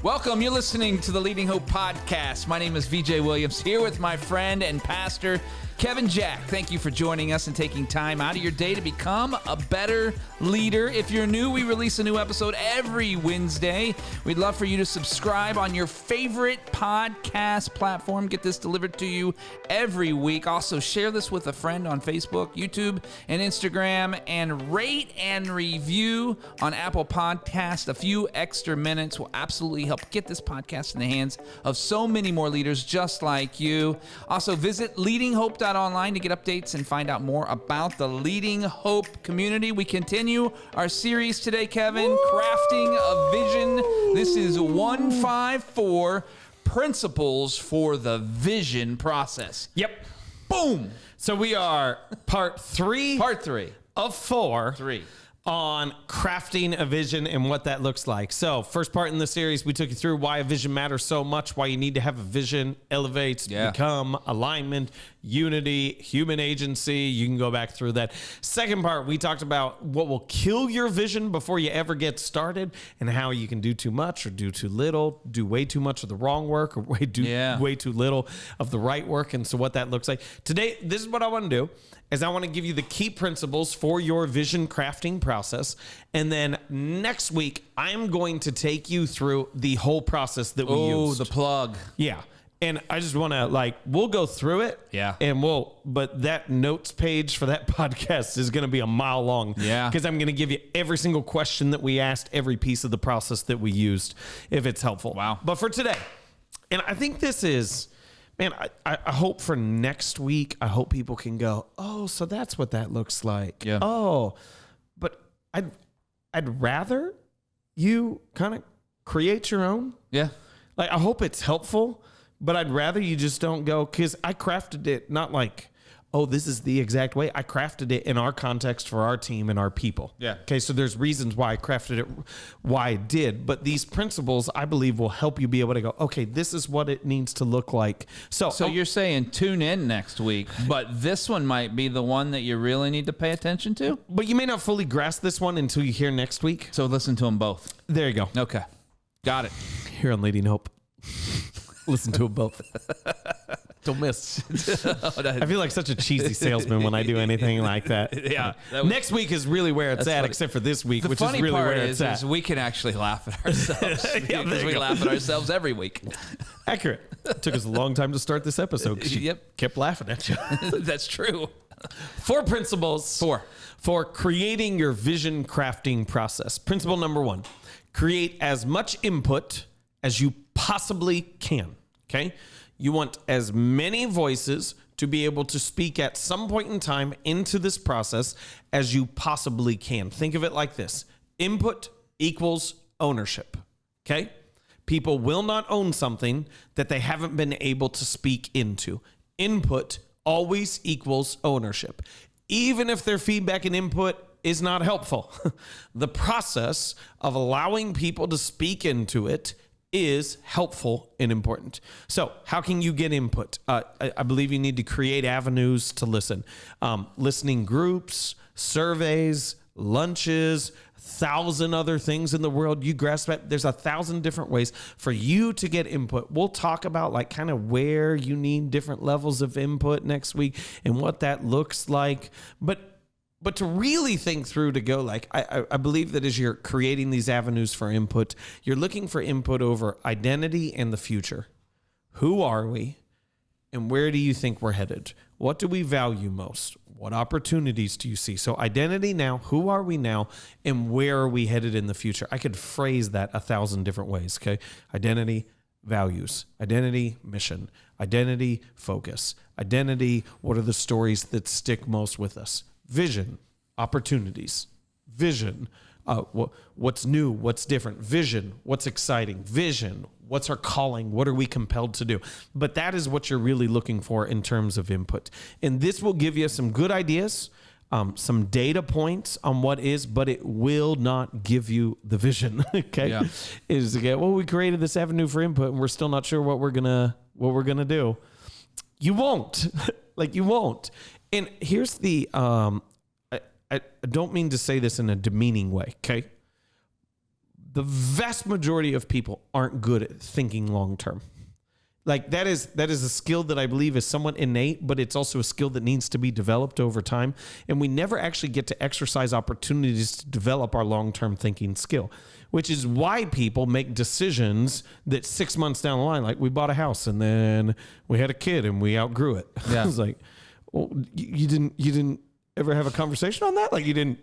Welcome. You're listening to the Leading Hope Podcast. My name is VJ Williams, here with my friend and pastor, Kevin Jack. Thank you for joining us and taking time out of your day to become a better leader. If you're new, we release a new episode every Wednesday. We'd love for you to subscribe on your favorite podcast platform. Get this delivered to you every week. Also, share this with a friend on Facebook, YouTube, and Instagram, and rate and review on Apple Podcast. A few extra minutes will absolutely help get this podcast in the hands of so many more leaders just like you. Also, visit leadinghope.online to get updates and find out more about the Leading Hope community. We continue our series today, Kevin, Crafting a Vision. This is 154 Principles for the Vision Process. Yep. Boom. So we are part three of four on crafting a vision and what that looks like. So first part in the series, we took you through why a vision matters so much, why you need to have a vision, elevates, become, alignment, unity, human agency. You can go back through that. Second part, we talked about what will kill your vision before you ever get started and how you can do too much or do too little, do way too much of the wrong work or way too little of the right work. And so what that looks like. Today, this is what I want to do is I want to give you the key principles for your vision crafting process. And then next week, I'm going to take you through the whole process that we used. Oh, the plug. Yeah. And I just want to we'll go through it. Yeah. And but that notes page for that podcast is going to be a mile long. Yeah. Because I'm going to give you every single question that we asked, every piece of the process that we used, if it's helpful. Wow. But for today, and I think this is, man, I hope for next week, I hope people can go, oh, so that's what that looks like. Yeah. Oh, but I'd rather you kind of create your own. Yeah. I hope it's helpful, but I'd rather you just don't go, because I crafted it not like, oh, this is the exact way. I crafted it in our context for our team and our people. Yeah. Okay, so there's reasons why I crafted it, why I did, but these principles, I believe, will help you be able to go, okay, this is what it needs to look like. So you're saying tune in next week, but this one might be the one that you really need to pay attention to? But you may not fully grasp this one until you hear next week. So listen to them both. There you go. Okay. Got it. Here on Leading Hope. Listen to them both. Don't miss. I feel like such a cheesy salesman when I do anything like that. Yeah. Next week is really where it's at, funny. Except for this week, The which funny is really part where it's at. is we can actually laugh at ourselves. Yeah, because we laugh at ourselves every week. Accurate. It took us a long time to start this episode because you kept laughing at you. That's true. 4 principles for creating your vision crafting process. Principle number 1, create as much input as you possibly can. Okay? You want as many voices to be able to speak at some point in time into this process as you possibly can. Think of it like this. Input equals ownership. Okay? People will not own something that they haven't been able to speak into. Input always equals ownership. Even if their feedback and input is not helpful, the process of allowing people to speak into it is helpful and important. So how can you get input? I believe you need to create avenues to listen. Listening groups, surveys, lunches, 1,000 other things in the world. You grasp that there's 1,000 different ways for you to get input. We'll talk about kind of where you need different levels of input next week and what that looks like. But to really think through to go I believe that as you're creating these avenues for input, you're looking for input over identity and the future. Who are we? And where do you think we're headed? What do we value most? What opportunities do you see? So identity now, who are we now? And where are we headed in the future? I could phrase that 1,000 different ways, okay? Identity, values, identity, mission, identity, focus, identity, what are the stories that stick most with us? Vision, opportunities, vision, what's new, what's different, vision, what's exciting, vision, what's our calling, what are we compelled to do? But that is what you're really looking for in terms of input. And this will give you some good ideas, some data points on what is, but it will not give you the vision. Okay, yeah. Is again, well, we created this avenue for input, and we're still not sure what we're gonna do. You won't, you won't. And here's the, I don't mean to say this in a demeaning way, okay? the vast majority of people aren't good at thinking long term. Like that is a skill that I believe is somewhat innate, but it's also a skill that needs to be developed over time. And we never actually get to exercise opportunities to develop our long-term thinking skill, which is why people make decisions that 6 months down the line, like we bought a house and then we had a kid and we outgrew it. Yeah. It's like, well, you didn't ever have a conversation on that? Like you didn't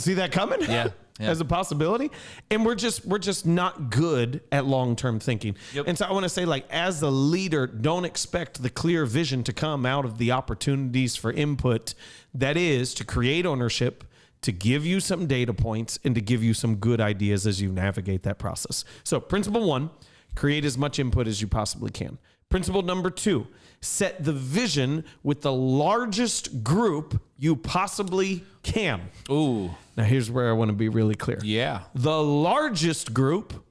see that coming? Yeah. As a possibility. And we're just not good at long-term thinking. Yep. And so I want to say, like, as a leader, don't expect the clear vision to come out of the opportunities for input. That is to create ownership, to give you some data points, and to give you some good ideas as you navigate that process. So principle 1, create as much input as you possibly can. Principle number 2, set the vision with the largest group you possibly can. Ooh. Now, here's where I want to be really clear. Yeah. The largest group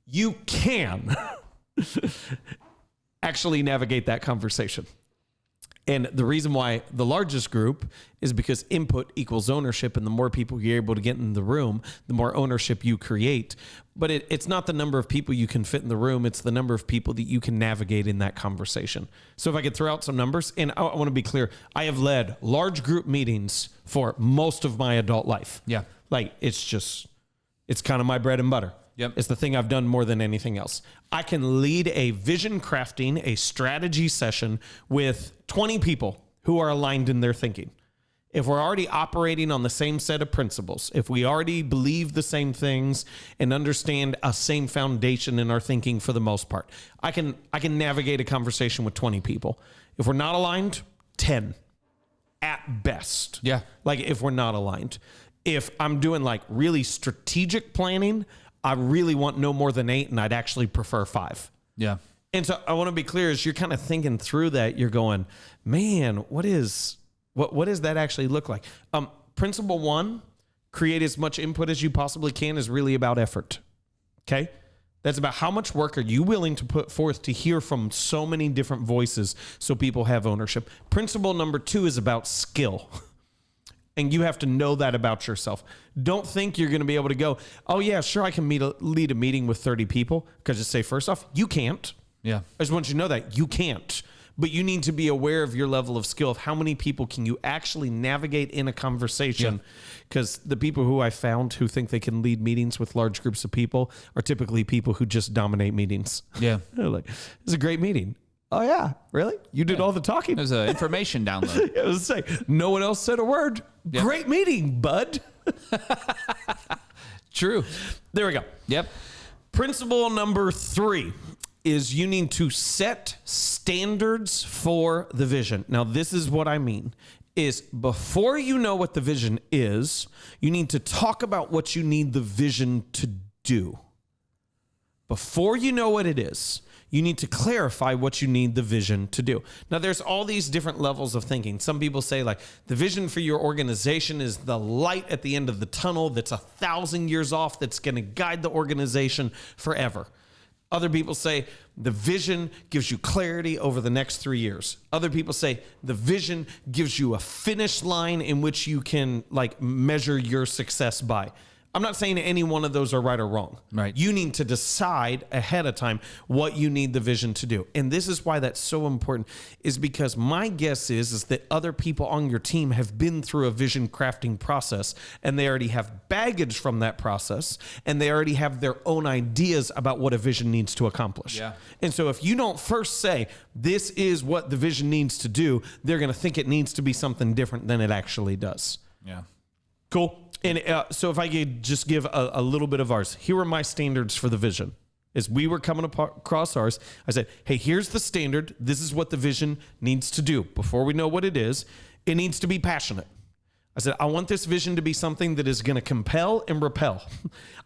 you can actually navigate that conversation. And the reason why the largest group is because input equals ownership, and the more people you're able to get in the room, the more ownership you create. But it's not the number of people you can fit in the room, it's the number of people that you can navigate in that conversation. So if I could throw out some numbers, and I want to be clear, I have led large group meetings for most of my adult life. Yeah. Like it's kind of my bread and butter. Yep. It's the thing I've done more than anything else. I can lead a vision crafting, a strategy session with 20 people who are aligned in their thinking. If we're already operating on the same set of principles, if we already believe the same things and understand a same foundation in our thinking for the most part, I can navigate a conversation with 20 people. If we're not aligned, 10 at best. Yeah. Like if we're not aligned. If I'm doing like really strategic planning, I really want no more than 8, and I'd actually prefer 5. Yeah. And so I want to be clear, as you're kind of thinking through that, you're going, man, what does that actually look like? Principle 1, create as much input as you possibly can, is really about effort. Okay? That's about how much work are you willing to put forth to hear from so many different voices so people have ownership. Principle number 2 is about skill. And you have to know that about yourself. Don't think you're going to be able to go, oh, yeah, sure, I can lead a meeting with 30 people. Because just say, first off, you can't. Yeah. I just want you to know that. You can't. But you need to be aware of your level of skill, of how many people can you actually navigate in a conversation. Because the people who I found who think they can lead meetings with large groups of people are typically people who just dominate meetings. Yeah. They're like, it's a great meeting. Oh, yeah. Really? You did all the talking? There's an information download. I was saying, no one else said a word. Yep. Great meeting, bud. True. There we go. Yep. Principle number 3 is you need to set standards for the vision. Now, this is what I mean, is before you know what the vision is, you need to talk about what you need the vision to do. Before you know what it is, you need to clarify what you need the vision to do. Now, there's all these different levels of thinking. Some people say, like, the vision for your organization is the light at the end of the tunnel that's 1,000 years off that's going to guide the organization forever. Other people say the vision gives you clarity over the next 3 years. Other people say the vision gives you a finish line in which you can like measure your success by. I'm not saying any one of those are right or wrong. Right. You need to decide ahead of time what you need the vision to do. And this is why that's so important, is because my guess is that other people on your team have been through a vision crafting process, and they already have baggage from that process, and they already have their own ideas about what a vision needs to accomplish. Yeah. And so if you don't first say, this is what the vision needs to do, they're going to think it needs to be something different than it actually does. Yeah. Cool. And so if I could just give a little bit of ours. Here are my standards for the vision. As we were coming across ours, I said, hey, here's the standard. This is what the vision needs to do. Before we know what it is, it needs to be passionate. I said, I want this vision to be something that is going to compel and repel.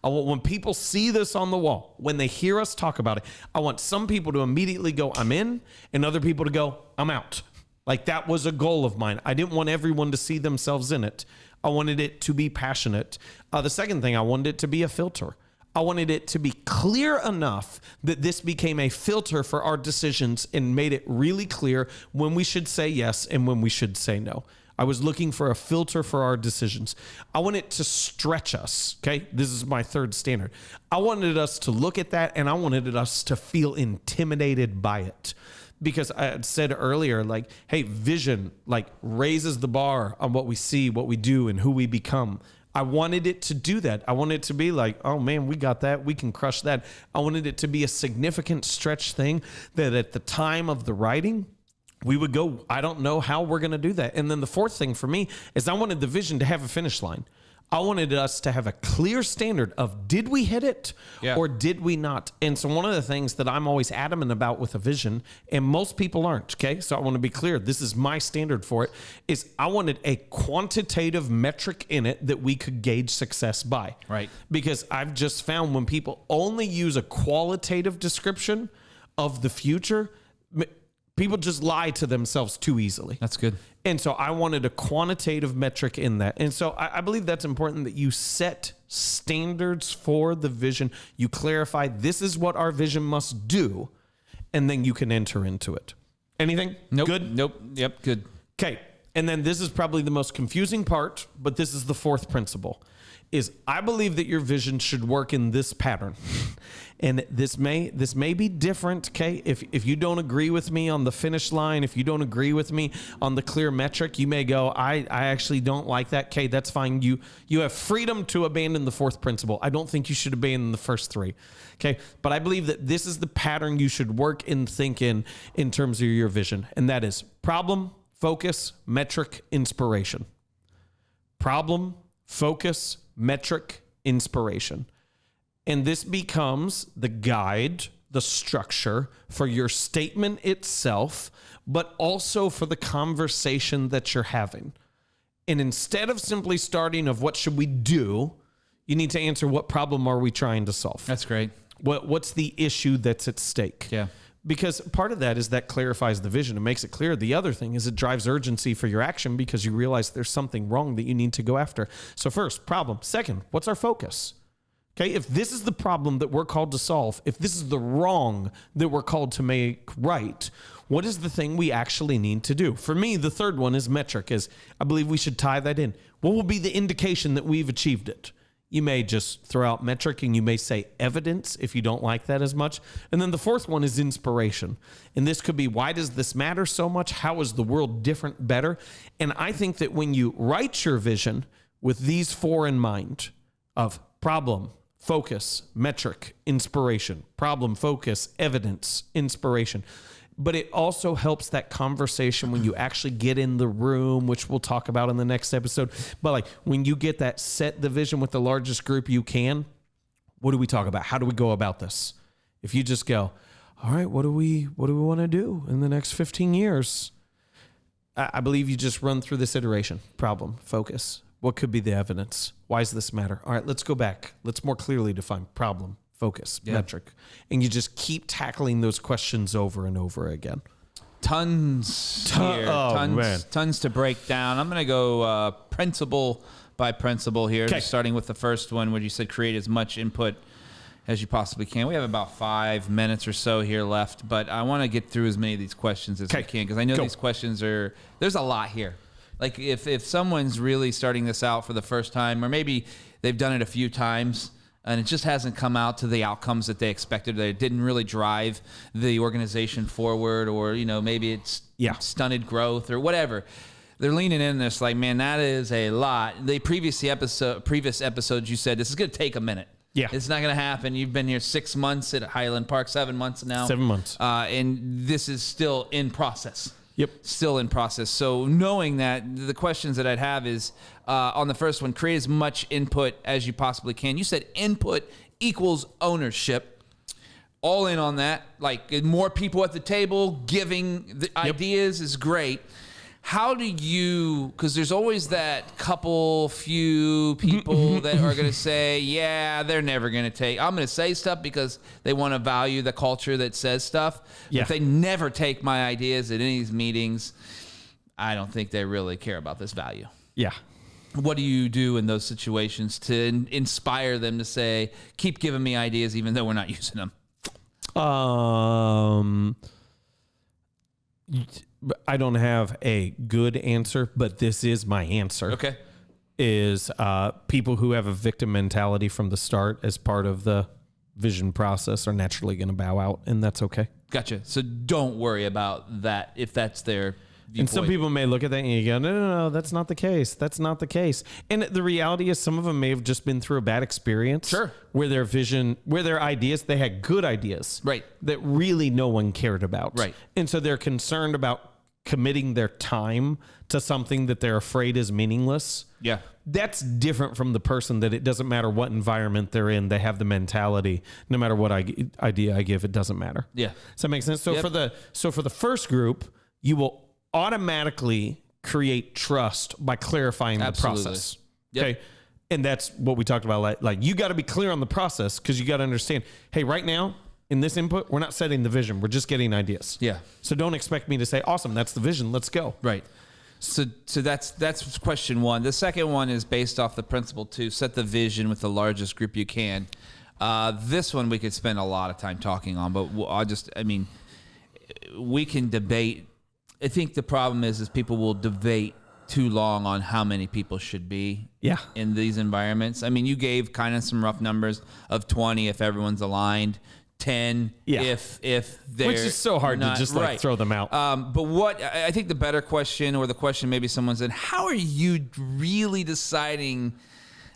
I want, when people see this on the wall, when they hear us talk about it, I want some people to immediately go, I'm in, and other people to go, I'm out. Like that was a goal of mine. I didn't want everyone to see themselves in it. I wanted it to be passionate. The second thing, I wanted it to be a filter. I wanted it to be clear enough that this became a filter for our decisions and made it really clear when we should say yes and when we should say no. I was looking for a filter for our decisions. I want it to stretch us. Okay. This is my third standard. I wanted us to look at that and I wanted us to feel intimidated by it. Because I had said earlier, like, hey, vision like raises the bar on what we see, what we do, and who we become. I wanted it to do that. I wanted it to be like, oh man, we got that. We can crush that. I wanted it to be a significant stretch thing that at the time of the writing, we would go, I don't know how we're going to do that. And then the fourth thing for me is I wanted the vision to have a finish line. I wanted us to have a clear standard of did we hit it or did we not? And so one of the things that I'm always adamant about with a vision, and most people aren't, okay? So I want to be clear. This is my standard for it, is I wanted a quantitative metric in it that we could gauge success by. Right. Because I've just found when people only use a qualitative description of the future, people just lie to themselves too easily. That's good. And so I wanted a quantitative metric in that. And so I believe that's important that you set standards for the vision. You clarify this is what our vision must do, and then you can enter into it. Anything? Nope. Good? Nope. Yep. Good. Okay. And then this is probably the most confusing part, but this is the fourth principle, is I believe that your vision should work in this pattern. And this may be different, okay? If you don't agree with me on the finish line, if you don't agree with me on the clear metric, you may go, I actually don't like that. Okay, that's fine. You have freedom to abandon the fourth principle. I don't think you should abandon the first three, okay? But I believe that this is the pattern you should work and think in terms of your vision, and that is problem, focus, metric, inspiration. Problem, focus, metric, inspiration. And this becomes the guide, the structure for your statement itself, but also for the conversation that you're having. And instead of simply starting of what should we do, you need to answer what problem are we trying to solve? That's great. What's the issue that's at stake? Yeah. Because part of that is that clarifies the vision and makes it clear. The other thing is it drives urgency for your action because you realize there's something wrong that you need to go after. So first, problem. Second, what's our focus? Okay, if this is the problem that we're called to solve, if this is the wrong that we're called to make right, what is the thing we actually need to do? For me, the third one is metric, is I believe we should tie that in. What will be the indication that we've achieved it? You may just throw out metric and you may say evidence if you don't like that as much. And then the fourth one is inspiration. And this could be, why does this matter so much? How is the world different, better? And I think that when you write your vision with these four in mind of problem, focus, metric, inspiration, problem, focus, evidence, inspiration. But it also helps that conversation when you actually get in the room, which we'll talk about in the next episode. But like when you get that, set the vision with the largest group you can, what do we talk about? How do we go about this? If you just go, all right, what do we want to do in the next 15 years? I believe you just run through this iteration. Problem, focus. What could be the evidence? Why does this matter? All right, let's go back. Let's more clearly define problem, focus, metric. And you just keep tackling those questions over and over again. Tons to break down. I'm going to go principle by principle here, just starting with the first one where you said create as much input as you possibly can. We have about 5 minutes or so here left, but I want to get through as many of these questions as I can because I know these questions there's a lot here. Like if someone's really starting this out for the first time, or maybe they've done it a few times and it just hasn't come out to the outcomes that they expected, that it didn't really drive the organization forward, or, maybe it's stunted growth or whatever. They're leaning in this like, man, that is a lot. The previous episodes, you said this is going to take a minute. Yeah. It's not going to happen. You've been here 6 months at Highland Park, 7 months now. 7 months. And this is still in process. Yep. Still in process. So knowing that, the questions that I'd have is, on the first one, create as much input as you possibly can. You said input equals ownership. All in on that. Like more people at the table giving the ideas is great. How do you, because there's always that few people that are going to say, yeah, they're never going to take, I'm going to say stuff because they want to value the culture that says stuff. Yeah. If they never take my ideas at any of these meetings, I don't think they really care about this value. Yeah. What do you do in those situations to inspire them to say, keep giving me ideas even though we're not using them? I don't have a good answer, but this is my answer. Okay. Is people who have a victim mentality from the start as part of the vision process are naturally going to bow out, and that's okay. Gotcha. So don't worry about that if that's their viewpoint. And some people may look at that and you go, no, that's not the case. That's not the case. And the reality is some of them may have just been through a bad experience. Sure. Where their vision, where their ideas, they had good ideas. Right. That really no one cared about. Right. And so they're concerned about committing their time to something that they're afraid is meaningless. Yeah. That's different from the person that it doesn't matter what environment they're in. They have the mentality, no matter what idea I give, it doesn't matter. Yeah. Does that make sense? So Yep. for the first group, you will automatically create trust by clarifying Absolutely. the process. Yep. Okay. And that's what we talked about. Like you got to be clear on the process because you got to understand, hey, right now in this input, we're not setting the vision. We're just getting ideas. Yeah. So don't expect me to say, awesome, that's the vision. Let's go. Right. So that's question one. The second one is based off the principle to set the vision with the largest group you can. This one we could spend a lot of time talking on, but we can debate. I think the problem is people will debate too long on how many people should be in these environments. I mean, you gave kind of some rough numbers of 20 if everyone's aligned, 10 if they're which is so hard not, to just right. throw them out. But what I think the better question, or the question maybe someone said, how are you really deciding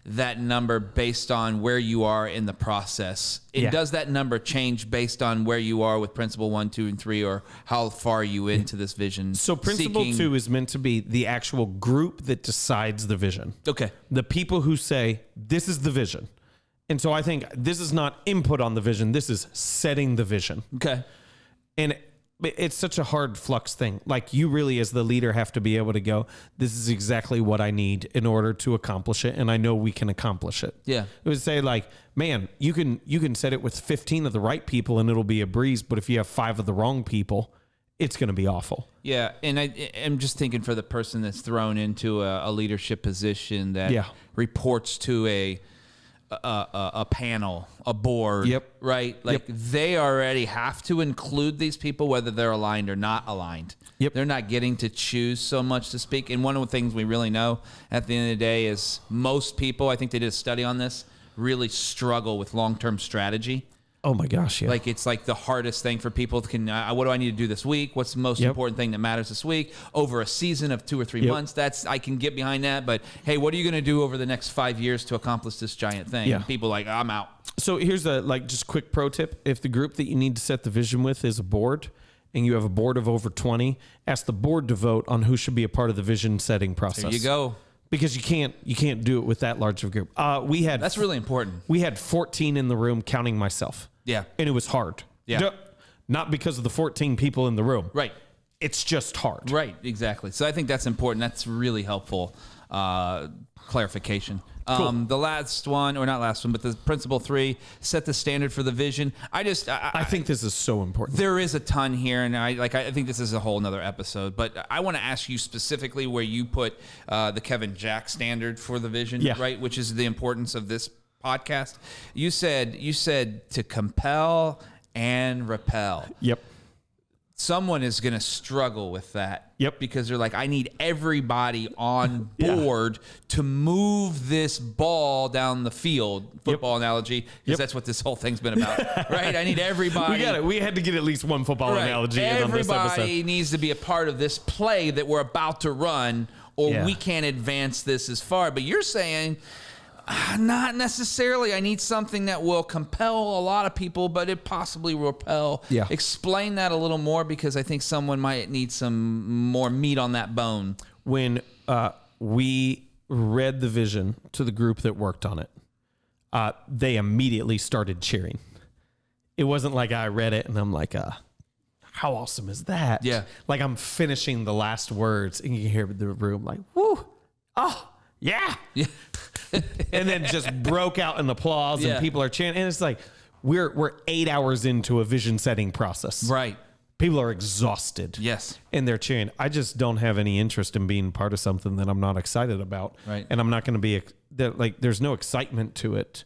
that number based on where you are in the process? Does that number change based on where you are with principle 1, 2, and 3, or how far are you into this vision? So principle 2 is meant to be the actual group that decides the vision. Okay. The people who say, this is the vision. And so I think this is not input on the vision. This is setting the vision. Okay. And it's such a hard flux thing. Like you really, as the leader, have to be able to go, this is exactly what I need in order to accomplish it. And I know we can accomplish it. Yeah. It would say like, man, you can set it with 15 of the right people and it'll be a breeze. But if you have 5 of the wrong people, it's going to be awful. Yeah. And I'm just thinking for the person that's thrown into a leadership position that reports to a panel, a board, right? Like they already have to include these people, whether they're aligned or not aligned. They're not getting to choose so much to speak. And one of the things we really know at the end of the day is most people, I think they did a study on this, really struggle with long-term strategy. Oh my gosh, yeah. Like it's like the hardest thing for people what do I need to do this week? What's the most important thing that matters this week? Over a season of 2 or 3 months, I can get behind that. But hey, what are you going to do over the next 5 years to accomplish this giant thing? Yeah. And people are like, I'm out. So here's just quick pro tip. If the group that you need to set the vision with is a board and you have a board of over 20, ask the board to vote on who should be a part of the vision setting process. There you go. Because you can't do it with that large of a group. That's really important. We had 14 in the room, counting myself. Yeah. And it was hard. Yeah. Not because of the 14 people in the room. Right. It's just hard. Right. Exactly. So I think that's important. That's really helpful clarification. Cool. The last one, or not last one, but the principle 3, set the standard for the vision. I think this is so important. There is a ton here, and I think this is a whole nother episode. But I want to ask you specifically where you put the Kevin Jack standard for the vision, right? Which is the importance of this podcast. You said to compel and repel. Yep. Someone is going to struggle with that. Yep. Because they're like, I need everybody on board to move this ball down the field. Football analogy, because that's what this whole thing's been about, right? I need everybody. We had to get at least one football analogy in on this episode. Everybody needs to be a part of this play that we're about to run, or we can't advance this as far. But you're saying, not necessarily. I need something that will compel a lot of people, but it possibly will repel. Yeah. Explain that a little more, because I think someone might need some more meat on that bone. When we read the vision to the group that worked on it, they immediately started cheering. It wasn't like I read it and I'm like, how awesome is that? Yeah. Like I'm finishing the last words and you can hear the room like, woo, oh, yeah. And then just broke out in applause and people are chanting. And it's like, we're 8 hours into a vision setting process. Right. People are exhausted. Yes. And they're cheering. I just don't have any interest in being part of something that I'm not excited about. Right. And I'm not going to be like, there's no excitement to it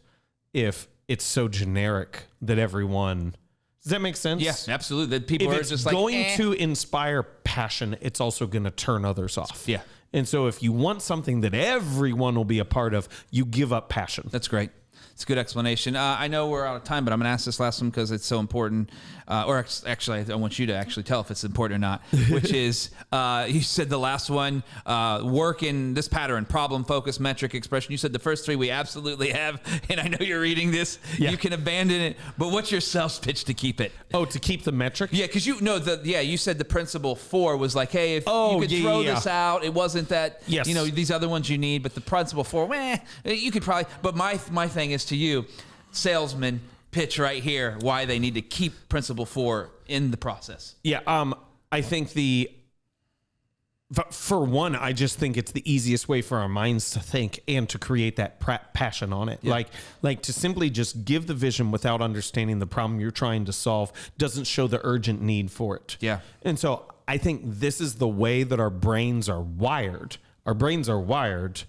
if it's so generic that everyone Does that make sense? Yeah, absolutely. That people If are it's just like, going to inspire passion, it's also going to turn others off. Yeah. And so if you want something that everyone will be a part of, you give up passion. That's great. It's a good explanation. I know we're out of time, but I'm going to ask this last one because it's so important. Actually, I want you to actually tell if it's important or not, which is you said the last one, work in this pattern, problem, focus, metric, expression. You said the first three we absolutely have, and I know you're reading this. Yeah. You can abandon it, but what's your sales pitch to keep it? Oh, to keep the metric? Yeah, because you said the principle 4 was like, hey, if you could throw this out, it wasn't that, these other ones you need, but the principle 4, you could probably, but my thing is to you, salesmen, pitch right here why they need to keep principle 4 in the process. Yeah, I think for one, I just think it's the easiest way for our minds to think and to create that passion on it. Yeah. Like to simply just give the vision without understanding the problem you're trying to solve doesn't show the urgent need for it. Yeah. And so I think this is the way that our brains are wired. Our brains are wired.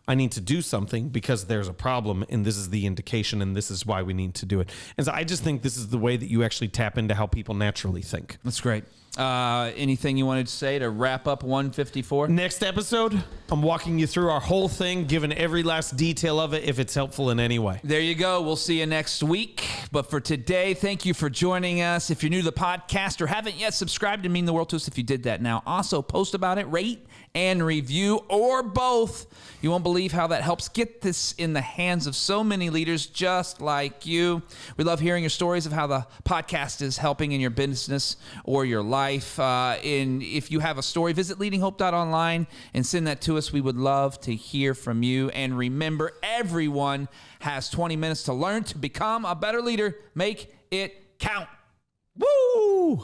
I need to do something because there's a problem, and this is the indication, and this is why we need to do it. And so I just think this is the way that you actually tap into how people naturally think. That's great. Anything you wanted to say to wrap up 154? Next episode, I'm walking you through our whole thing, giving every last detail of it if it's helpful in any way. There you go. We'll see you next week. But for today, thank you for joining us. If you're new to the podcast or haven't yet subscribed, it'd mean the world to us if you did that now. Also, post about it, rate, and review, or both. You won't believe how that helps get this in the hands of so many leaders just like you. We love hearing your stories of how the podcast is helping in your business or your life. If you have a story, visit leadinghope.online and send that to us. We would love to hear from you. And remember, everyone has 20 minutes to learn to become a better leader. Make it count. Woo!